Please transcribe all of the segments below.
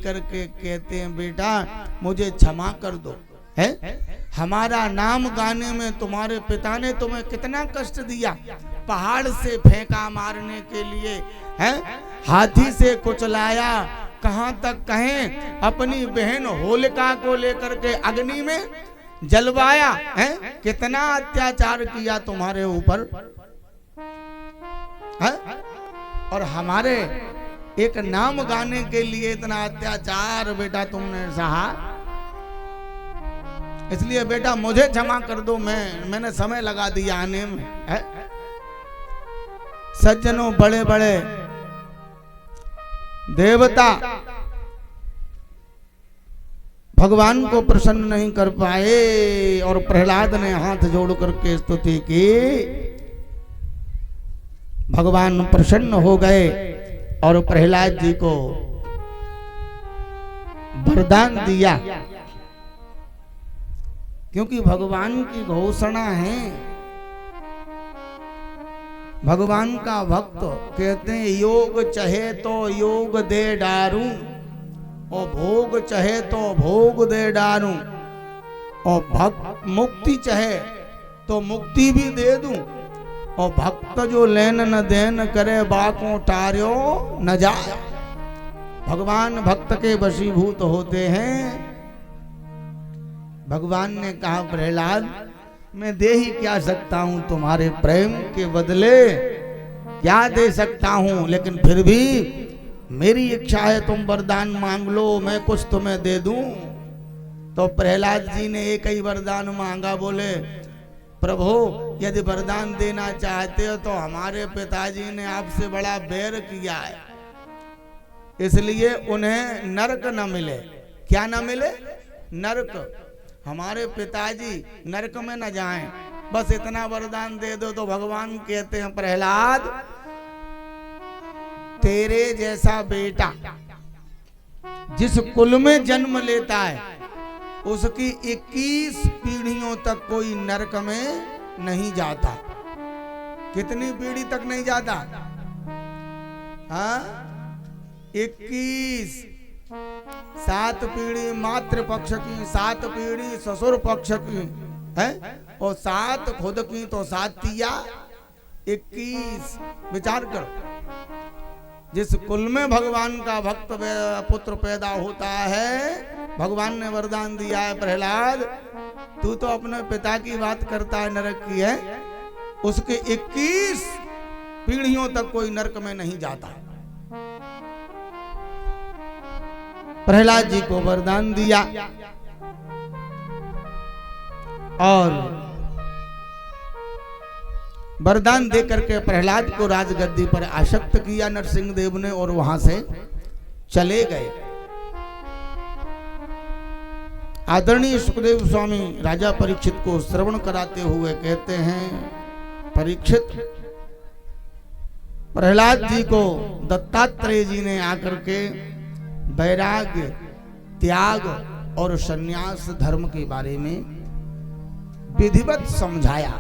करके कहते हैं बेटा मुझे क्षमा कर दो। है हमारा नाम गाने में तुम्हारे पिता ने तुम्हें कितना कष्ट दिया, पहाड़ से फेंका मारने के लिए, है हाथी से कुचलाया, कहां तक कहें अपनी बहन होलिका को लेकर के अग्नि में जलवाया, है कितना अत्याचार किया तुम्हारे ऊपर, है और हमारे एक नाम गाने के लिए इतना अत्याचार बेटा तुमने सहा। इसलिए बेटा मुझे क्षमा कर दो, मैंने समय लगा दिया आने में। है सज्जनों, बड़े बड़े देवता भगवान को प्रसन्न नहीं कर पाए और प्रहलाद ने हाथ जोड़ करके स्तुति की। भगवान प्रसन्न हो गए और प्रहलाद जी को वरदान दिया, क्योंकि भगवान की घोषणा है। भगवान का भक्त कहते हैं योग चाहे तो योग दे डारूं और भोग चाहे तो भोग दे डारूं और भक्त मुक्ति चाहे तो मुक्ति भी दे दूं और भक्त जो लेन न देन करे बाकों टार्यो न जाए। भगवान भक्त के वशीभूत होते हैं। भगवान ने कहा प्रहलाद मैं दे ही क्या सकता हूं, तुम्हारे प्रेम के बदले क्या दे सकता हूं, लेकिन फिर भी मेरी इच्छा है तुम वरदान मांग लो, मैं कुछ तुम्हें दे दूं। तो प्रहलाद जी ने एक ही वरदान मांगा, बोले प्रभु यदि वरदान देना चाहते हो तो हमारे पिताजी ने आपसे बड़ा बैर किया है, इसलिए उन्हें नरक न मिले। क्या न मिले? नरक। हमारे पिताजी नरक में न जाएं, बस इतना वरदान दे दो। तो भगवान कहते हैं प्रहलाद तेरे जैसा बेटा जिस कुल में जन्म लेता है उसकी 21 पीढ़ियों तक कोई नरक में नहीं जाता। कितनी पीढ़ी तक नहीं जाता? हाँ 21। 7 पीढ़ी मातृ पक्ष की, 7 पीढ़ी ससुर पक्ष की, है और 7 खुद की, तो 7 तिया 21। विचार करो, जिस कुल में भगवान का भक्त पुत्र पैदा होता है, भगवान ने वरदान दिया है प्रहलाद तू तो अपने पिता की बात करता है, नरक की है, उसके 21 पीढ़ियों तक कोई नरक में नहीं जाता। प्रहलाद जी को वरदान दिया और वरदान देकर के प्रहलाद को राजगद्दी पर आसक्त किया नरसिंह देव ने और वहां से चले गए। आदरणीय सुखदेव स्वामी राजा परीक्षित को श्रवण कराते हुए कहते हैं परीक्षित, प्रहलाद जी को दत्तात्रेय जी ने आकर के वैराग्य, त्याग और संन्यास धर्म के बारे में विधिवत समझाया।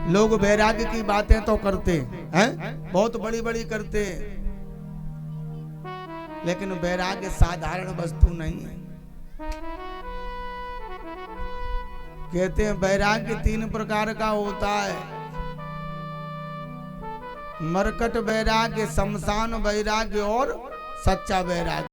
लोग वैराग्य की बातें तो करते हैं, बहुत बड़ी बड़ी करते हैं, लेकिन वैराग्य साधारण वस्तु नहीं है। कहते हैं वैराग्य 3 प्रकार का होता है, मरकट वैराग्य, शमशान वैराग्य और सच्चा वैराग्य।